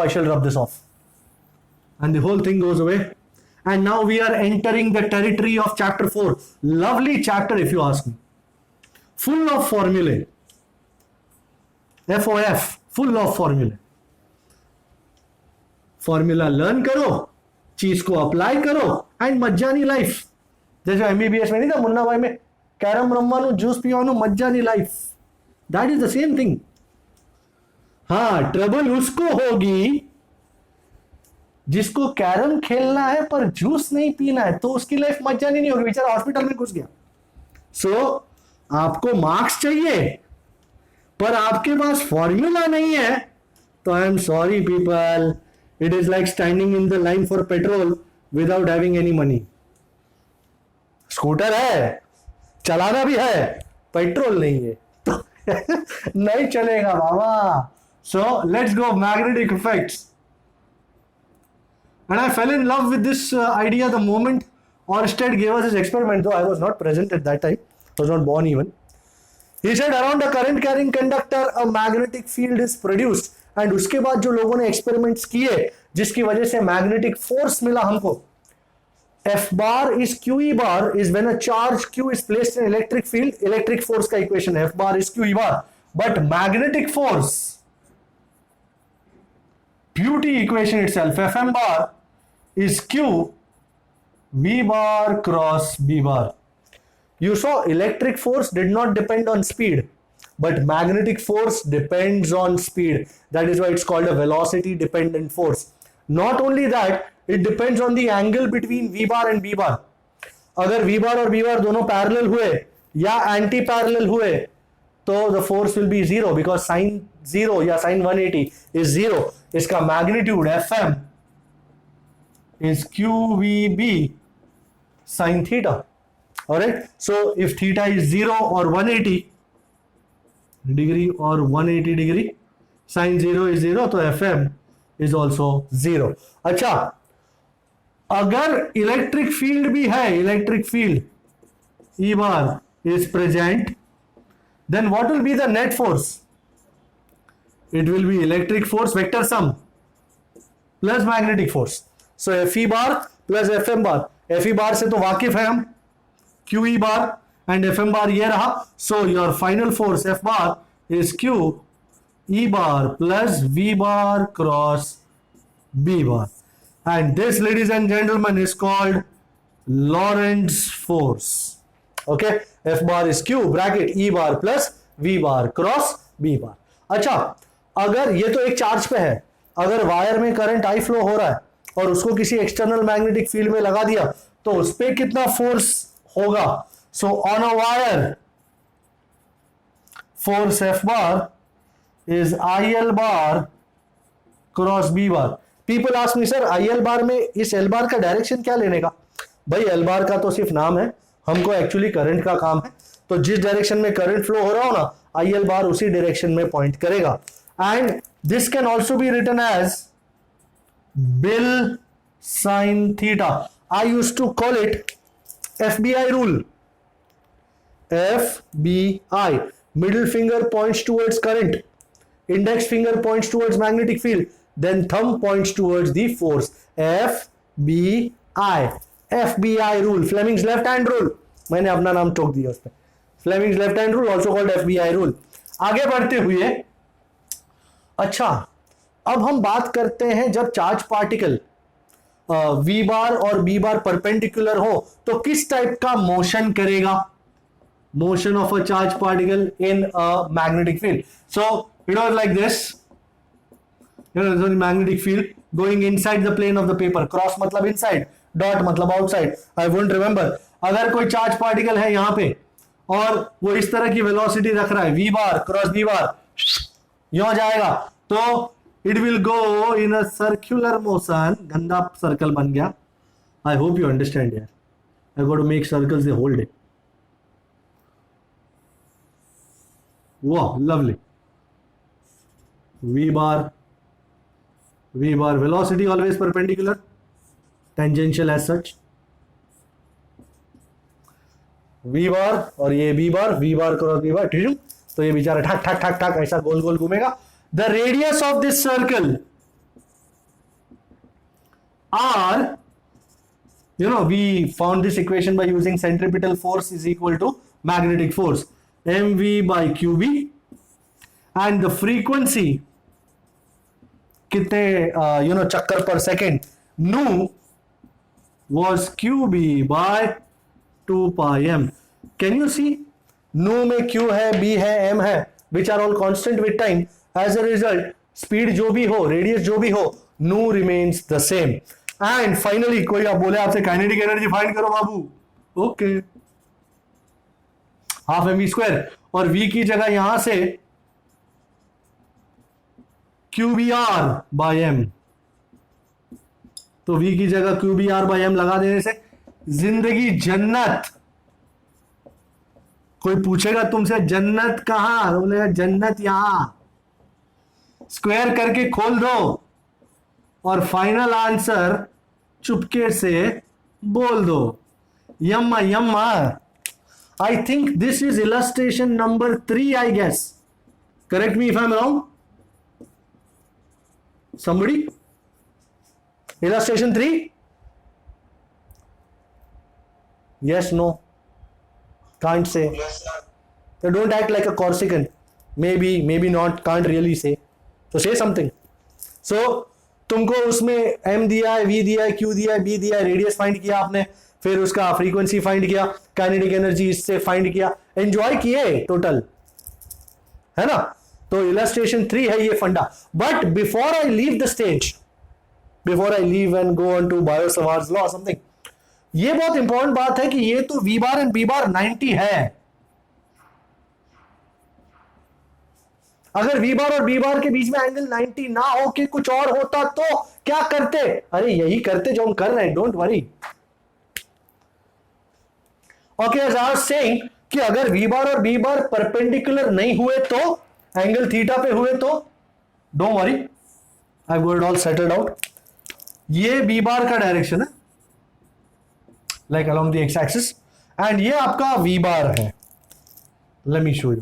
I shall rub this off. And the whole thing goes away. And now we are entering the territory of chapter 4. Lovely chapter, if you ask me. Full of formulae. FOF, full of formulae. Formula learn करो, चीज को apply करो and मज्जानी life. जैसे MBBS में नहीं था मुन्ना भाई में, कैरम रमवानु जूस पीवानु मज्जानी life. That is the same thing. हाँ, ट्रबल उसको होगी जिसको कैरम खेलना है पर जूस नहीं पीना है, तो उसकी लाइफ मज्जानी नहीं होगी, बेचारा हॉस्पिटल में घुस गया. सो आपको मार्क्स चाहिए पर आपके पास फॉर्मूला नहीं है, तो I am sorry people, it is like standing in the line for petrol without having any money. Scooter है, चलाना भी है, पेट्रोल नहीं है तो नहीं चलेगा बाबा. So let's go magnetic effects. And I fell in love with this idea the moment Oersted gave us his experiment, though I was not present at that time. I was not born even. He said around a current carrying conductor a magnetic field is produced. And उसके बाद जो लोगों ने experiments किए जिसकी वजह से magnetic force मिला हमको, F bar is QE bar is when a charge Q is placed in electric field. Electric force का equation F bar is QE bar, but magnetic force, beauty equation itself, Fm bar is Q V bar cross B bar. You saw electric force did not depend on speed, but magnetic force depends on speed. That is why it's called a velocity dependent force. Not only that, it depends on the angle between V bar and B bar. अगर V bar और B bar दोनों parallel हुए या anti parallel हुए तो the force will be zero because sin 0 या sin 180 is 0. इसका magnitude Fm is QVB sin theta. Alright, so if theta is 0 or 180 degree or 180 degree, sin 0 is 0, तो Fm is also 0. अच्छा, अगर electric field भी है, electric field E bar is present, then what will be the net force? It will be electric force vector sum plus magnetic force. So Fe bar plus Fm bar. Fe bar से तो वाकिफ है हम, QE bar and Fm bar ये रहा. So your final force F bar is Q E bar plus V bar cross B bar. And this, ladies and gentlemen, is called Lorentz force. Okay, F bar is Q bracket E bar plus V bar cross B bar. अच्छा, अगर ये तो एक charge पे है, अगर wire में current I flow हो रहा है और उसको किसी एक्सटर्नल मैग्नेटिक फील्ड में लगा दिया तो उस पे कितना फोर्स होगा? So on a wire force F bar is IL bar cross B bar. People ask me, sir IL बार में इस L बार का डायरेक्शन क्या लेने का? भाई L बार का तो सिर्फ नाम है, हमको एक्चुअली करंट का काम है. तो जिस डायरेक्शन में करंट फ्लो हो रहा हो ना, IL बार उसी डायरेक्शन में पॉइंट करेगा. And this can also be written as BIL sine theta. I used to call it FBI rule. FBI, middle finger points towards current, index finger points towards magnetic field, then thumb points towards the force. FBI, FBI rule, Fleming's left hand rule. मैंने अपना नाम ठोक दिया उस पर. Fleming's left hand rule, also called FBI rule. आगे बढ़ते हुए, अच्छा, अब हम बात करते हैं जब चार्ज पार्टिकल V बार और B बार परपेंडिकुलर हो तो किस टाइप का मोशन करेगा? Motion of a charged particle in a magnetic field. So it was like this. There is a magnetic field going inside the plane of the paper. Cross मतलब inside, dot मतलब outside. I won't remember. अगर कोई charge particle है यहाँ पे और वो इस तरह की वेलोसिटी रख रहा है, V बार क्रॉस B बार यूं जाएगा, तो it will go in a circular motion. गंदा सर्कल बन गया. I hope you understand here. I got to make circles the whole day. Wow, lovely. V bar, velocity always perpendicular, tangential as such. V bar और ये B bar cross B bar, ठीक है? तो ये बेचारा ठक ठक ठक ठक ऐसा गोल गोल घूमेगा. The radius of this circle r, we found this equation by using centripetal force is equal to magnetic force, mv by qb, and the frequency कितने चक्कर पर second, nu was qb by 2 pi m. Can you see? nu में q है, b है, m है, which are all constant with time. As a result, speed जो भी हो, radius जो भी हो, nu remains the same. And finally, कोई आप बोले आपसे काइनेटिक एनर्जी फाइंड करो बाबू, ओके, हाफ mv स्क्वायर, और v की जगह यहां से QBR by m, तो v की जगह QBR by m लगा देने से जिंदगी जन्नत. कोई पूछेगा तुमसे जन्नत कहां, बोलेगा जन्नत यहां. स्क्वायर करके खोल दो और फाइनल आंसर चुपके से बोल दो. यम्मा यम्मा. I think this is illustration number 3, I guess. Correct me if I am wrong. somebody? Illustration 3? Yes, no? Can't say. So don't act like a Corsican. Maybe, maybe not, can't really say. So say something. So तुमको उसमें m दिया है, v दिया है, q दिया है, b दिया है, रेडियस फाइंड किया आपने, फिर उसका फ्रीक्वेंसी फाइंड किया, काइनेटिक एनर्जी इससे फाइंड किया, एंजॉय किए टोटल, है ना. तो इलस्ट्रेशन 3 है ये फंडा. But before I leave the stage, before I leave and go on to Biot Savart's law something, ये बहुत इंपॉर्टेंट बात है कि ये तो v bar and b bar 90 है. अगर v बार और b बार के बीच में एंगल 90 ना हो कि कुछ और होता तो क्या करते? अरे यही करते जो हम कर रहे हैं, don't worry. Okay, as I was saying कि अगर v बार और b बार परपेंडिकुलर नहीं हुए तो, एंगल थीटा पे हुए तो, don't worry, I got it all settled out. ये b बार का डायरेक्शन है, like along the x axis, and ये आपका v बार है. Let me show you.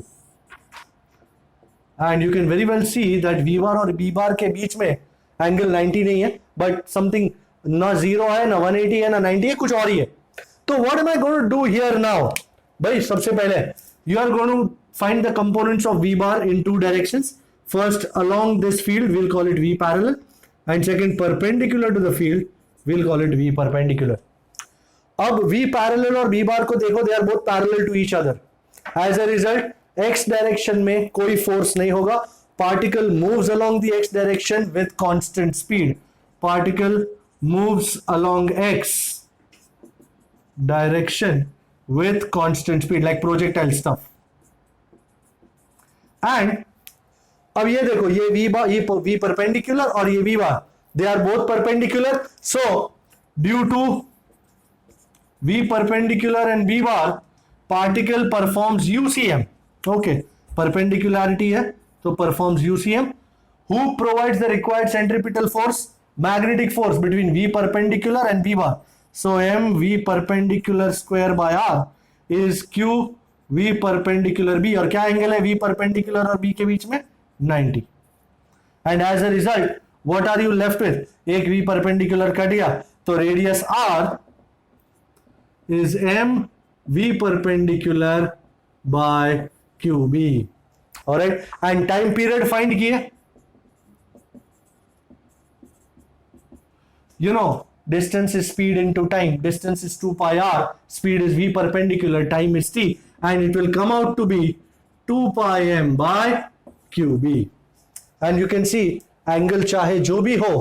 And you can very well see that v बार और b बार के बीच में एंगल 90 नहीं है, बट समथिंग ना 0 है, ना 180 है, ना 90 है, कुछ और ही है. तो what am I going to do here now? भाई सबसे पहले you are going to find the components of v bar in two directions. First, along this field we'll call it v parallel, and second, perpendicular to the field we'll call it v perpendicular. अब v parallel और v bar को देखो, they are both parallel to each other. As a result, x direction में कोई force नहीं होगा. Particle moves along the x direction with constant speed. Particle moves along x direction with constant speed, like projectile stuff. And अब ये देखो, ये v बार, ये v perpendicular और ये v bar, they are both perpendicular. So due to v perpendicular and v bar, particle performs UCM. Okay, perpendicularity है तो performs UCM. Who provides the required centripetal force, magnetic force between v perpendicular and v bar. So mv perpendicular square by r is q v perpendicular b, और क्या angle है v perpendicular और b के बीच में? 90. And as a result what are you left with? एक v perpendicular कट गया, तो radius r is m v perpendicular by qb. Alright, and time period find किए. you know, distance is speed into time, distance is 2 pi r, speed is v perpendicular, time is t, and it will come out to be 2 pi m by qb. And you can see angle चाहे जो भी हो,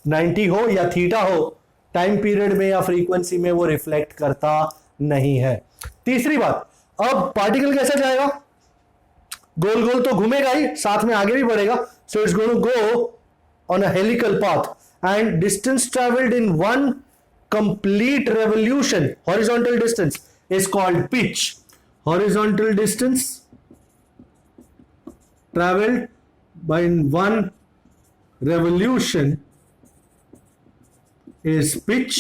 90 हो या theta हो, time period में या frequency में वो रिफ्लेक्ट करता नहीं है. तीसरी बात, अब पार्टिकल कैसे जाएगा? गोल गोल तो घूमेगा ही, साथ में आगे भी बढ़ेगा. So it's going to go on a helical path, and distance traveled in one complete revolution, horizontal distance, is called pitch. Horizontal distance traveled by one revolution is pitch.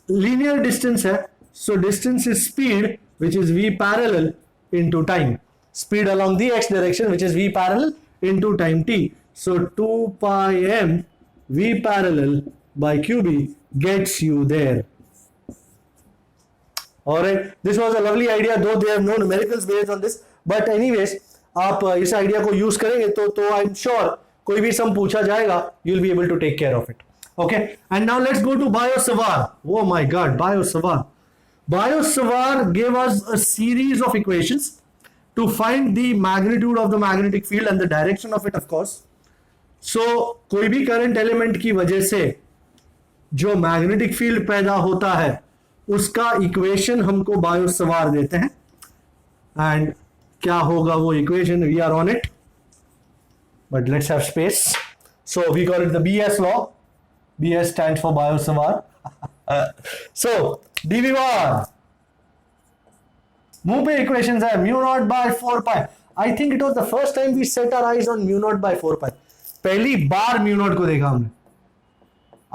Linear distance है, so distance is speed, which is v parallel into time. Speed along the x direction, which is v parallel into time t. So 2 pi m V parallel by QB gets you there. Alright, this was a lovely idea, though they have no numericals based on this, but anyways आप इस idea को use करेंगे तो I am sure कोई भी sum पूछा जाएगा, you will be able to take care of it. Okay, and now let's go to Biot-Savart. Oh my God, Biot-Savart. Biot-Savart gave us a series of equations to find the magnitude of the magnetic field and the direction of it, of course. So, कोई भी current element की वजह से जो magnetic field पैदा होता है, उसका equation हमको Biot-Savart देते हैं. And क्या होगा वो equation? We are on it. But let's have space. So, we call it the BS law. BS stands for Biot-Savart. So, dV bar. मुंह पे इक्वेशंस है mu naught by 4 pi. I think it was the first time we set our eyes on mu naught by 4 pi. पहली बार mu naught को देखा हमने.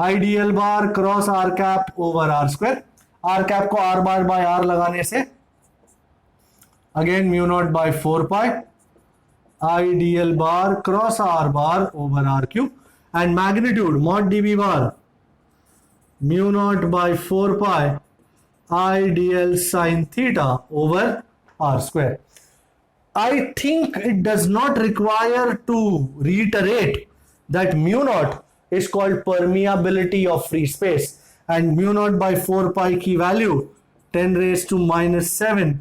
Ideal bar cross r cap over r square. R cap को r bar by r लगाने से again mu naught by 4 pi. Ideal bar cross r bar over r cube. And magnitude mod dV bar mu naught by 4 pi I dl sin theta over r square. I think it does not require to reiterate that mu naught is called permeability of free space, and mu naught by 4 pi की value 10 raised to minus 7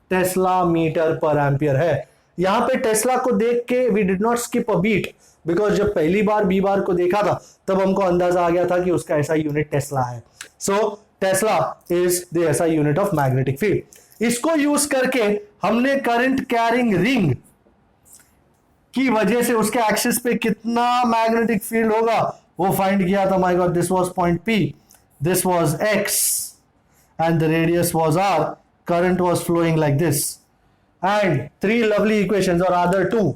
tesla metre per ampere है. यहां पे Tesla को देख के we did not skip a beat, because जब पहली बार B bar को देखा था तब हमको अंदाजा आ गया था कि उसका ऐसा यूनिट टेस्ला है. सो टेस्ला इज द ऐसा यूनिट ऑफ मैग्नेटिक फील्ड. इसको यूज करके हमने करंट कैरिंग रिंग की वजह से उसके एक्सिस पे कितना मैग्नेटिक फील्ड होगा वो फाइंड किया था. My God, this was point P, this was X and the radius was R. Current was flowing like this, and 3 lovely equations, or rather 2.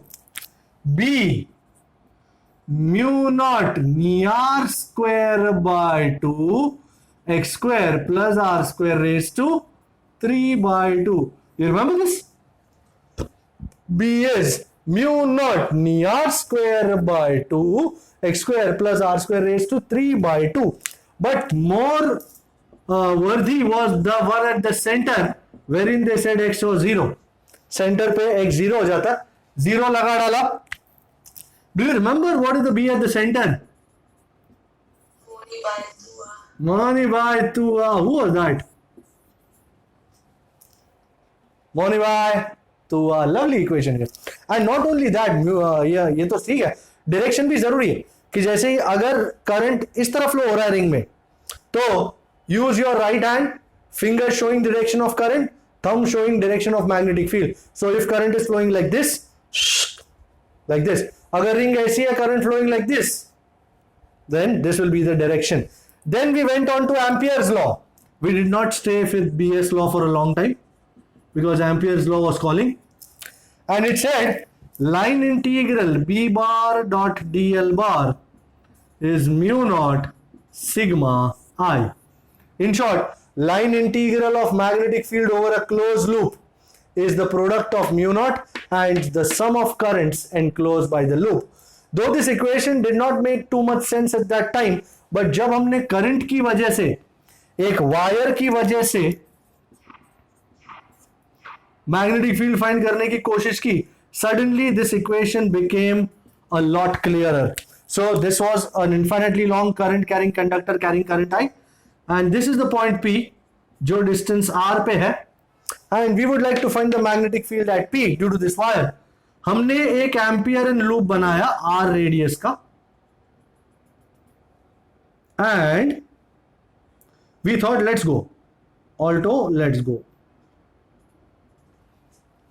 B mu naught r square by 2 x square plus r square raised to 3 by 2. You remember this? B is mu naught r square by 2 x square plus r square raised to 3 by 2. But more worthy was the one at the center wherein they said x was 0. Center पे x 0 हो जाता, 0 लगा डाला. Do you remember what is the B at the center? Moni by 2. Who was that? Moni by 2. Lovely equation. And not only that, ये तो ठीक है, direction भी जरूरी है कि जैसे ही अगर करंट इस तरफ फ्लो हो रहा है रिंग में, तो use your right hand, finger showing direction of current, thumb showing direction of magnetic field. So if current is flowing like this, अगर रिंग ऐसी है, current flowing like this, then this will be the direction. Then we went on to Ampere's law. We did not stay with BS law for a long time because Ampere's law was calling, and it said line integral B bar dot dl bar is mu naught sigma I. In short, line integral of magnetic field over a closed loop is the product of mu naught and the sum of currents enclosed by the loop. Though this equation did not make too much sense at that time, but जब हमने current की वजह से, एक wire की वजह से magnetic field find करने की कोशिश की, suddenly this equation became a lot clearer. So this was an infinitely long current carrying conductor carrying current I, and this is the point P जो distance R पे है, and we would like to find the magnetic field at P due to this wire. हमने एक ampere in loop बनाया R radius का, and we thought let's go alto, let's go.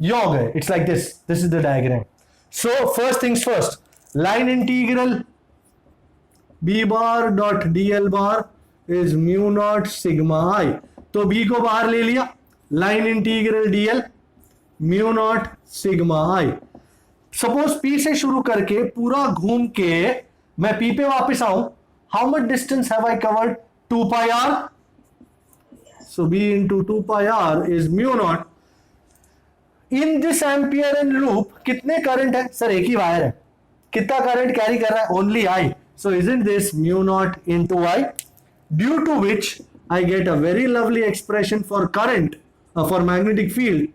यो गए. It's like this. This is the diagram. So first things first, line integral B bar dot dl bar is mu naught sigma I. तो B को बाहर ले लिया, line integral dl mu naught sigma I. Suppose P से शुरू करके पूरा घूम के मैं P पे वापस आऊं, how much distance have I covered? 2 pi r. So B into 2 pi r is mu naught. In this ampere in loop कितने करंट है? सर एक ही वायर है, कितना करंट कैरी कर रहा है? Only I. So isn't this mu naught into I? Due to which I get a very lovely expression for current, for magnetic field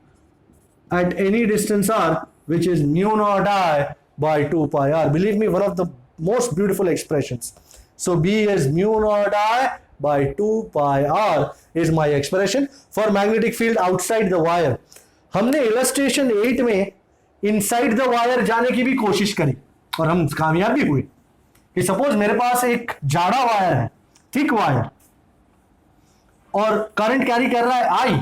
at any distance r, which is mu naught I by 2 pi r. Believe me, one of the most beautiful expressions. So B is mu naught I by 2 pi r is my expression for magnetic field outside the wire. हमने illustration 8 में inside the wire जाने की भी कोशिश करी और हम कामयाब भी हुए कि सपोज मेरे पास एक जाड़ा वायर है, थिक वायर, और करंट कैरी कर रहा है I,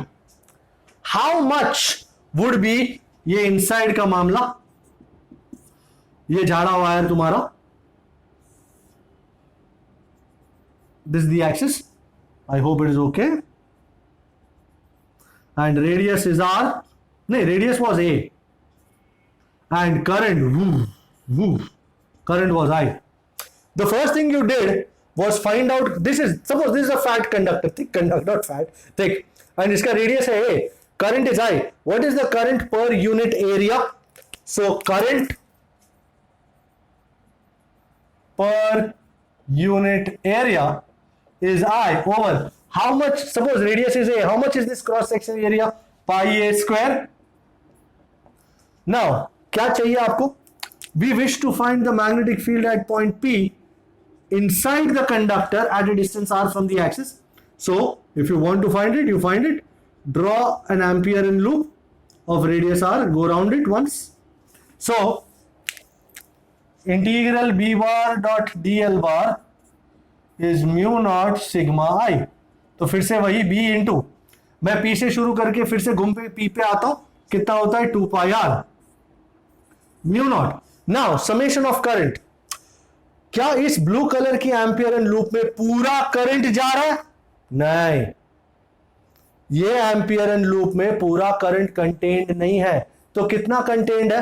how much would be ये इनसाइड का मामला, ये जाड़ा वायर तुम्हारा, this the axis, I hope it is okay, and radius is r, नहीं radius was a, and current current was I. The first thing you did was find out, suppose this is a fat conductor, thick conductor, not fat, thick, and इसका radius है A, current is I. What is the current per unit area? So current per unit area is I over how much, suppose radius is A, how much is this cross section area? Pi A square. Now क्या चाहिए आपको? We wish to find the magnetic field at point P inside the conductor at a distance r from the axis. So if you want to find it, you find it. Draw an Amperean loop of radius r, go around it once. So integral b bar dot dl bar is mu naught sigma I. तो फिर से वही b into, मैं p से शुरू करके फिर से घूम पे p पे आता हूं, कितना होता है 2 pi r mu naught. Now summation of current, क्या इस ब्लू कलर की एम्पियरन लूप में पूरा करंट जा रहा है? नहीं, ये एम्पियरन लूप में पूरा करंट कंटेन्ड नहीं है. तो कितना कंटेन्ड है?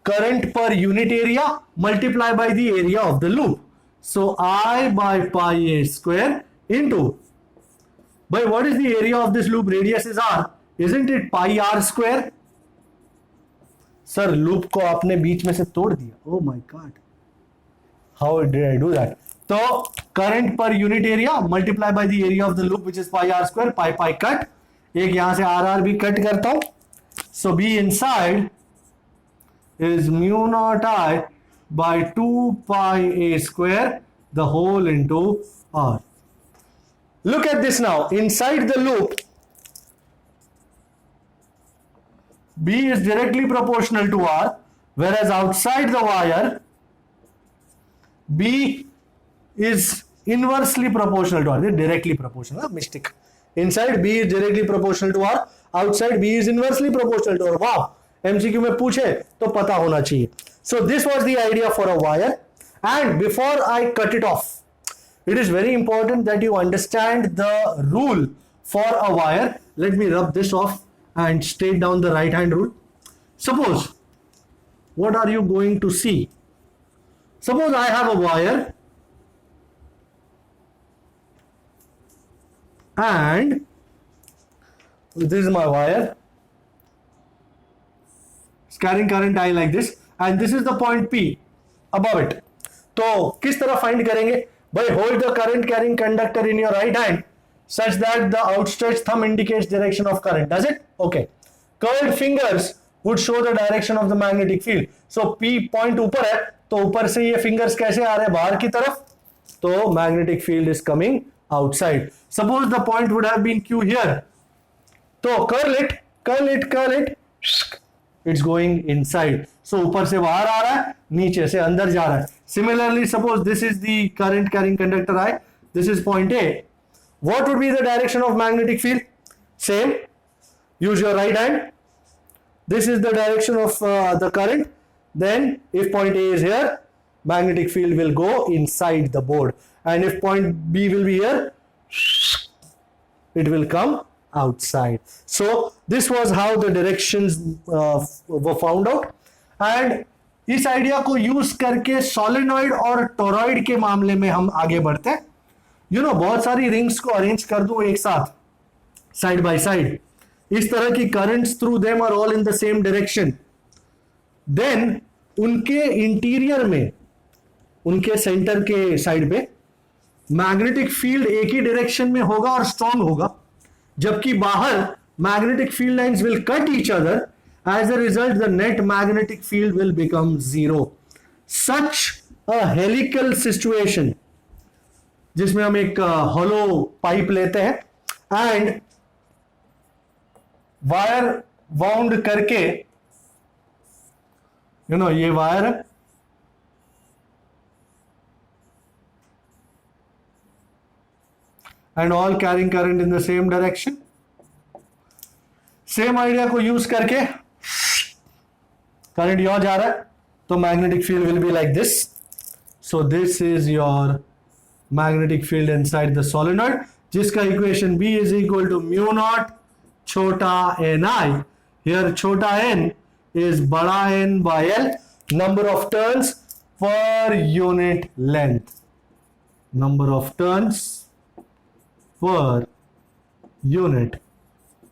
Current per unit area multiply by the area of the loop. So I by pi a square into, by what is the area of this loop? Radius is r, isn't it pi r square? Sir loop को आपने बीच में से तोड़ दिया. Oh my god, how did I do that? तो current per unit area multiply by the area of the loop which is pi r square, pi pi cut, एक यहां से आर आर भी कट करता हूं. So B inside is mu naught I by 2 pi a square the whole into r. Look at this now, inside the loop B is directly proportional to R, whereas outside the wire B is inversely proportional to R. They're directly proportional, mistake. Inside B is directly proportional to R, outside B is inversely proportional to R. Wow, MCQ में पूछे तो पता होना चाहिए. So this was the idea for a wire, and before I cut it off, it is very important that you understand the rule for a wire. Let me rub this off and state down the right hand rule. Suppose, what are you going to see? Suppose I have a wire and this is my wire, it's carrying current I like this, and this is the point P above it. तो किस तरह find करेंगे? By hold the current carrying conductor in your right hand such that the outstretched thumb indicates direction of current. Does it? Okay. Curved fingers would show the direction of the magnetic field. So P point ऊपर है, तो ऊपर से ये fingers कैसे आ रहे हैं? बाहर की तरफ. तो magnetic field is coming outside. Suppose the point would have been Q here. तो curl it. It's going inside. So ऊपर से बाहर आ रहा है, नीचे से अंदर जा रहा है. Similarly, suppose this is the current carrying conductor I. This is point A. What would be the direction of magnetic field? Same. Use your right hand. This is the direction of the current. Then if point A is here, magnetic field will go inside the board. And if point B will be here, it will come outside. So this was how the directions were found out. And इस idea को use करके solenoid और toroid के मामले में हम आगे बढ़ते हैं. बहुत सारी रिंग्स को अरेंज कर दूं एक साथ, साइड बाय साइड, इस तरह की currents through them are all in the same direction. Then उनके इंटीरियर में उनके सेंटर के साइड पे मैग्नेटिक फील्ड एक ही डायरेक्शन में होगा और स्ट्रांग होगा, जबकि बाहर magnetic field lines will cut each other. As a result the net magnetic field will become zero. Such a helical situation, जिसमें हम एक हॉलो पाइप लेते हैं एंड वायर वाउंड करके, ये वायर है, and all carrying current in the same direction. Same idea को use करके करंट यहां जा रहा है, तो magnetic field will be like this. So this is your magnetic field inside the solenoid, जिसका equation B is equal to mu naught छोटा n I. Here छोटा n is बड़ा N by L, number of turns per unit length. Number of turns per unit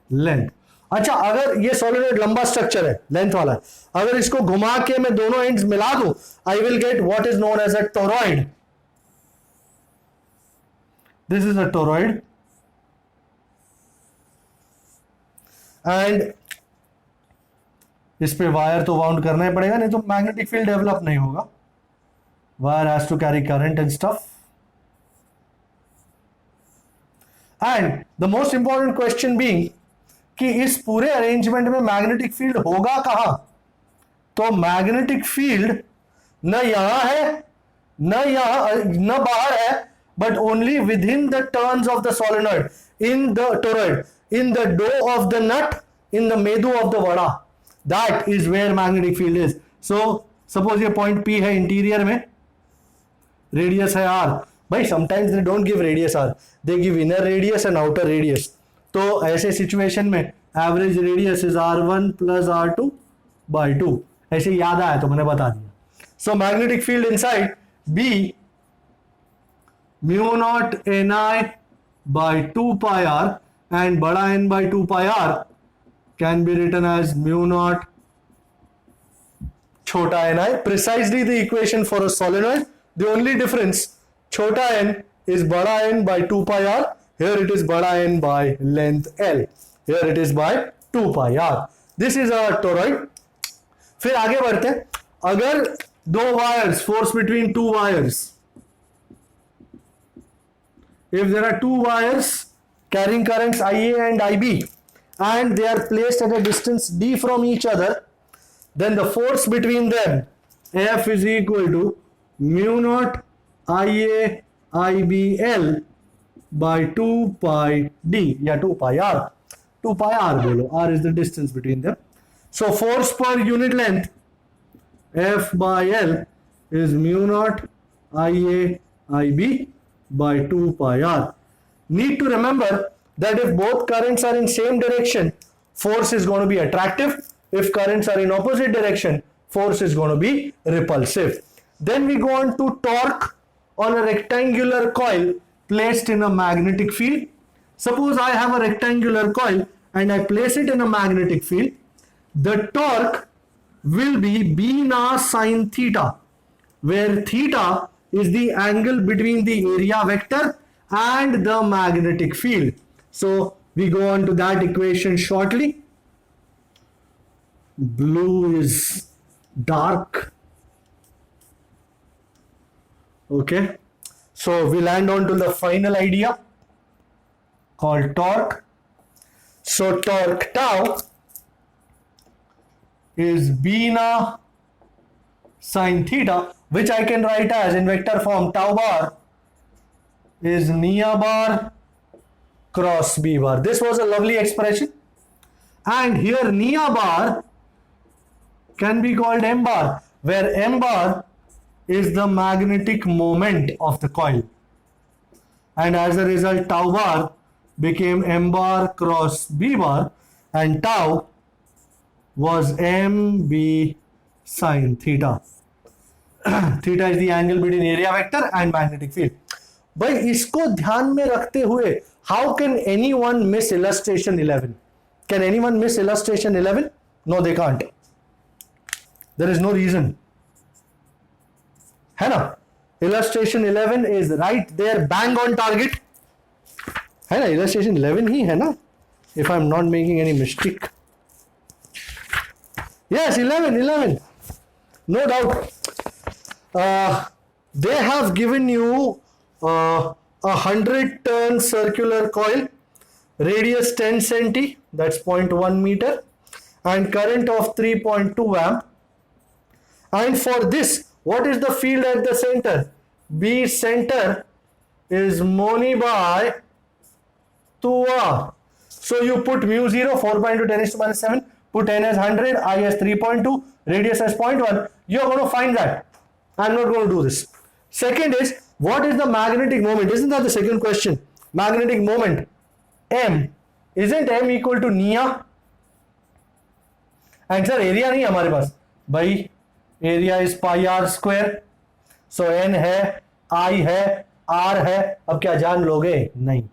length. अच्छा, अगर ये solenoid लंबा structure है, length वाला है, अगर इसको घुमा के मैं दोनों एंड्स मिला दूं, I will get what is known as a toroid. This is a toroid and इस पे वायर तो वाउंड करना ही पड़ेगा, नहीं तो मैग्नेटिक फील्ड डेवलप नहीं होगा. Wire has to carry current and stuff. And the most important question being कि इस पूरे अरेंजमेंट में मैग्नेटिक फील्ड होगा कहां. तो मैग्नेटिक फील्ड न यहां है, न बाहर है, but only within the turns of the solenoid, in the toroid, in the dough of the nut, in the medu of the vada. That is where magnetic field is. So suppose ये point P है interior में, radius है R. भाई sometimes they don't give radius R, they give inner radius and outer radius. तो ऐसे situation में average radius is R1 plus R2 by 2. ऐसे याद आया तो मैंने बता दिया. So magnetic field inside B mu naught Ni by 2 pi R and बड़ा N by 2 pi R can be written as mu naught chota ni, precisely the equation for a solenoid. The only difference, chota n is bada N by 2 pi r, here it is bada N by length L, here it is by 2 pi r. This is a toroid. फिर आगे बढ़ते हैं. अगर दो wires, force between two wires, if there are two wires carrying currents IA and IB and they are placed at a distance d from each other, then the force between them F is equal to mu naught IA IBL by 2 pi d या 2 pi r. 2 pi r बोलो, r is the distance between them. So force per unit length F by L is mu naught IA IB by 2 pi r. Need to remember that if both currents are in same direction, force is going to be attractive. If currents are in opposite direction, force is going to be repulsive. Then we go on to torque on a rectangular coil placed in a magnetic field. Suppose I have a rectangular coil and I place it in a magnetic field. The torque will be B na sine theta, where theta is the angle between the area vector and the magnetic field. So we go on to that equation shortly. Blue is dark. Okay. So we land on to the final idea called torque. So torque tau is B na sine theta, which I can write as in vector form tau bar is Nia bar cross B bar. This was a lovely expression. And here Nia bar can be called M bar, where M bar is the magnetic moment of the coil. And as a result, tau bar became M bar cross B bar, and tau was MB sine theta. Theta is the angle between area vector and magnetic field. भाई इसको ध्यान में रखते हुए, how can anyone miss illustration 11? Can anyone miss illustration 11? No, they can't. There is no reason. है ना? illustration 11 is right there, bang on target. है ना, illustration 11 ही है ना, if I'm not making any mistake. Yes, 11, no doubt. They have given you a 100 turn circular coil, radius 10 centi, that's 0.1 meter, and current of 3.2 amp. And for this, what is the field at the center? B center is Moni by 2R. So you put mu 0, 4.2 10 to minus 7, put n as 100, I as 3.2, radius as 0.1. You're going to find that. I'm not going to do this. Second is, what is the magnetic moment? Isn't that the second question? Magnetic moment. M. Isn't M equal to Nia? And sir, area नहीं हमारे पास. भाई, area is pi r square. So N है, I है, R है. अब क्या जान लोगे? नहीं.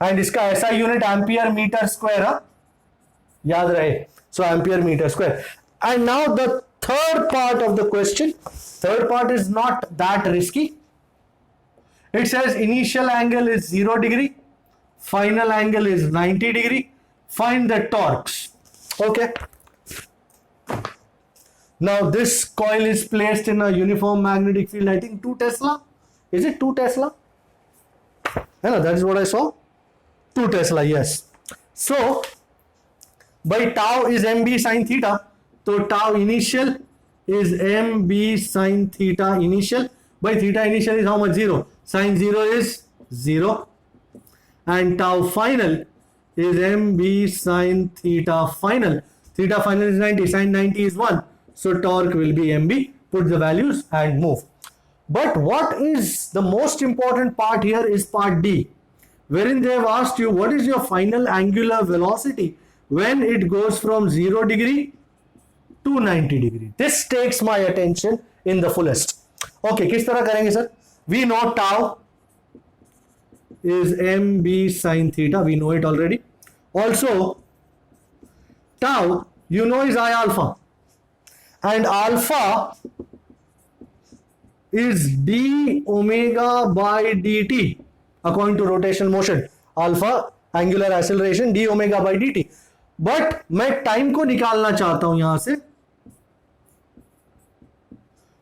And इसका ऐसा यूनिट एम्पियर मीटर स्क्वायर, हाँ, याद रहे. So ampere meter square. And now the third part of the question. Third part is not that risky. It says initial angle is 0 degree, final angle is 90 degree. Find the torques. Okay. Now this coil is placed in a uniform magnetic field. I think 2 Tesla. Is it 2 Tesla? Yeah, that is what I saw. 2 Tesla. Yes. So by tau is mb sin theta. So tau initial is mb sin theta initial. By theta initial is how much? 0. Sin 0 is 0. And tau final is mb sin theta final. Theta final is 90. Sin 90 is 1. So torque will be mb. Put the values and move. But what is the most important part here is part D, wherein they have asked you what is your final angular velocity when it goes from 0 degree to 90 degree. This takes my attention in the fullest. Okay, किस तरह करेंगे sir? We know tau is mb sin theta. We know it already. Also, tau, you know, is I alpha. And alpha is d omega by dt according to rotational motion. Alpha, angular acceleration, d omega by dt. But मैं time को निकालना चाहता हूं यहां से.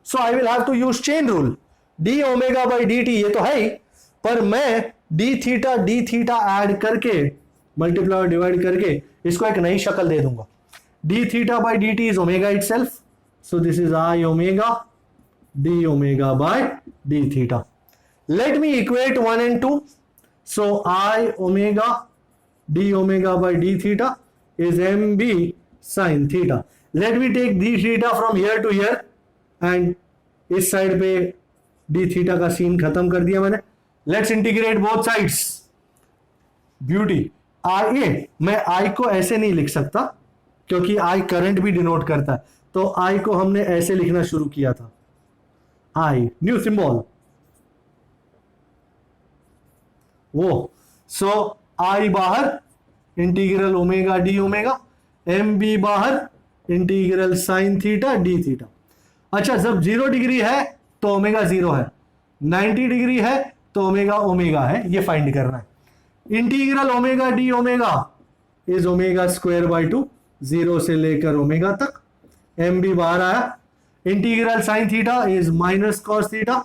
So I will have to use chain rule. d omega by dt ये तो है ही, पर मैं d theta ऐड करके, मल्टीप्लाई और डिवाइड करके इसको एक नई शक्ल दे दूंगा. d theta by dt is omega itself. So this is I omega d omega by d theta. Let me equate 1 and 2. So I omega d omega by d theta is mb sin theta. Let me take d theta from here to here and इस side पे d theta का scene खत्म कर दिया मैंने. Let's integrate both sides. Beauty. I, मैं I को ऐसे नहीं लिख सकता क्योंकि I करंट भी डिनोट करता है. तो I को हमने ऐसे लिखना शुरू किया था. I, न्यू सिंबल वो. सो I बाहर, integral omega d omega, m b बाहर, integral sine theta d theta. अच्छा, जब 0 डिग्री है तो ओमेगा 0 है, 90 डिग्री है तो ओमेगा ओमेगा है. ये फाइंड करना है. Integral omega d omega is omega square by 2, 0 से लेकर ओमेगा तक. एम बी बाहर आया. Integral sine theta is minus cos theta,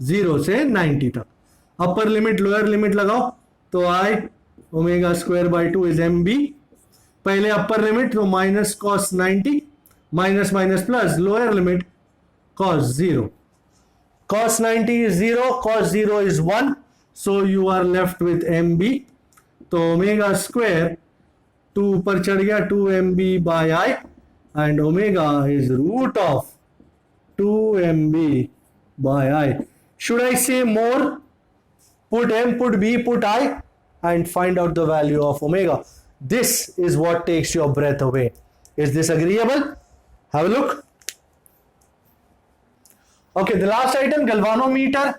0 से 90 तक. अपर लिमिट लोअर लिमिट लगाओ तो I omega square by 2 is m b. पहले अपर लिमिट तो minus cos 90, minus minus plus, lower limit cos 0. Cos 90 is 0, cos 0 is 1. So you are left with mb. तो omega square 2 ऊपर चढ़ गया, 2 mb by I, and omega is root of 2 mb by I. Should I say more? Put m, put b, put I, and find out the value of omega. This is what takes your breath away. Is this agreeable? Have a look. Okay, the last item, galvanometer.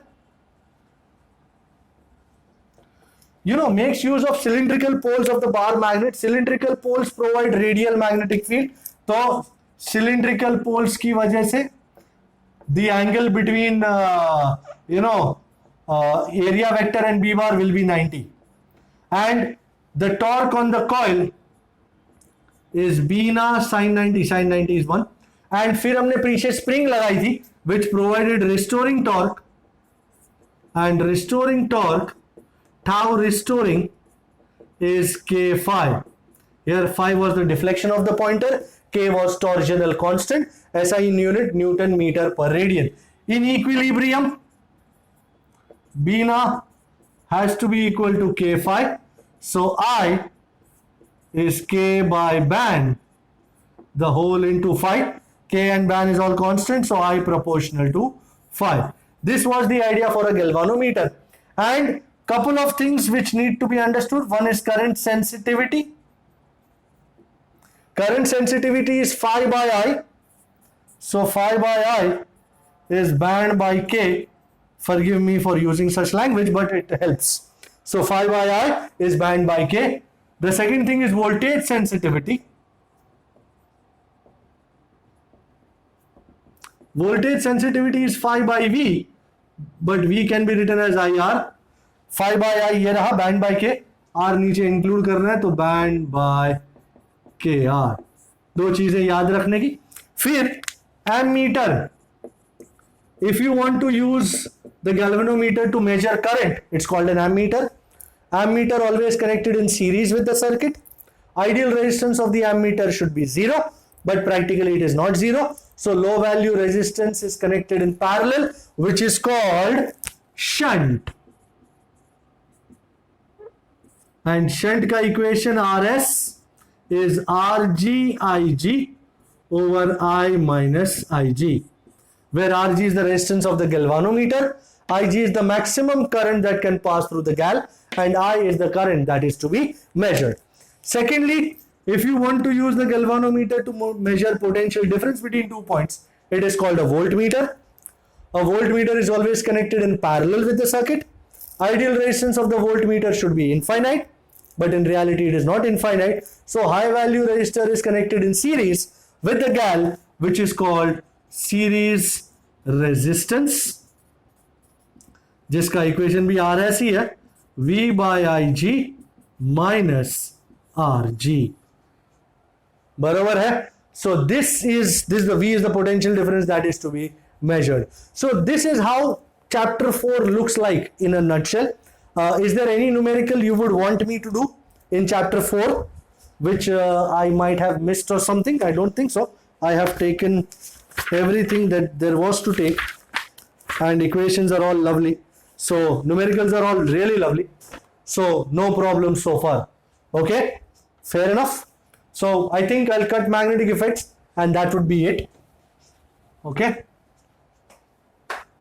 You know, makes use of cylindrical poles of the bar magnet. Cylindrical poles provide radial magnetic field. तो cylindrical poles की वजह से the angle between area vector and B bar will be 90, and the torque on the coil is B na sin 90. Sin 90 is 1, and फिर हमने पीछे spring लगाई थी which provided restoring torque, and restoring torque tau restoring is K phi. Here phi was the deflection of the pointer, K was torsional constant, SI in unit Newton meter per radian. In equilibrium, B na has to be equal to K phi. So I is K by band, the whole into phi. K and band is all constant, so I proportional to phi. This was the idea for a galvanometer. And couple of things which need to be understood. One is current sensitivity. Current sensitivity is phi by I. So phi by I is band by K. Forgive me for using such language, but it helps. So phi by I is band by K. The second thing is voltage sensitivity. Voltage sensitivity is phi by V, but V can be written as IR. Phi by I ये रहा band by K, R नीचे include करना है तो band by KR. दो चीजें याद रखने की. फिर ammeter. If you want to use the galvanometer to measure current, it's called an ammeter. Ammeter always connected in series with the circuit. Ideal resistance of the ammeter should be 0, but practically it is not 0. So low value resistance is connected in parallel, which is called shunt. And shunt ka equation RS is RG IG over I minus IG, where RG is the resistance of the galvanometer, IG is the maximum current that can pass through the gal, and I is the current that is to be measured. Secondly, if you want to use the galvanometer to measure potential difference between 2 points, it is called a voltmeter. A voltmeter is always connected in parallel with the circuit. Ideal resistance of the voltmeter should be infinite, but in reality it is not infinite. So high value resistor is connected in series with the gal, which is called series resistance, जिसका equation भी RS ही है, V by IG minus RG. बराबर है. So this the V is the potential difference that is to be measured. So this is how chapter 4 looks like in a nutshell. Is there any numerical you would want me to do in chapter 4 which I might have missed or something? I don't think so. I have taken everything that there was to take, and equations are all lovely. So numericals are all really lovely. So no problem so far. Okay, fair enough. So I think I'll cut magnetic effects and that would be it. Okay.